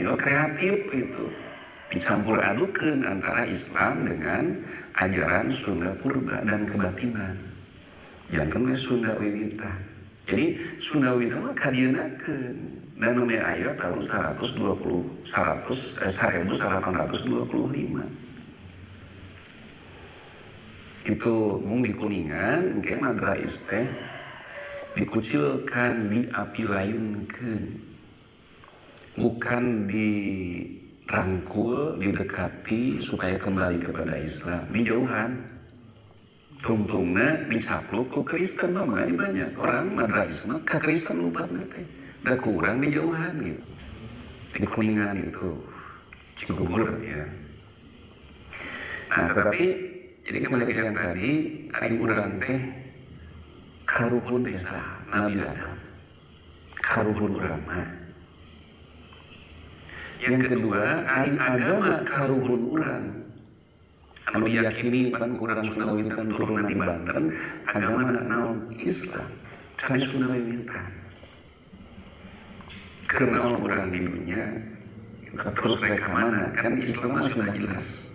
Ya, kreatif itu dicampur adukan antara Islam dengan ajaran Sunda Purba dan kebatinan. Jangan Sunda Wiwita. Jadi Sunda Wiwita mah kadienakeun dan namanya ayat tahun 1825. Itu mung di Kuningan engke Madrais teh dikucilkan, diapilayunkeun. Bukan dirangkul, didekati supaya kembali kepada Islam. Dijauhan. Tungtungna dicapluk ke Kristen, makanya banyak orang Madrais mah ke Kristen lupa nanti. Udah kurang dijauhan gitu. Di Kuningan itu Cigugur ya. Nah tetapi jadi kembali ke yang tadi, aing urang teh karuhun desa Nabi Adam. Karuhun urang mah. Yang kedua, aing agama karuhun urang. Anu diyakini pan urang Sunda Wiwitan turunan di Banten, agama naon Islam. Can Sunda Wiwitan. Keur naon urang di dunia, terus rek ka mana? Kan Islam sudah jelas.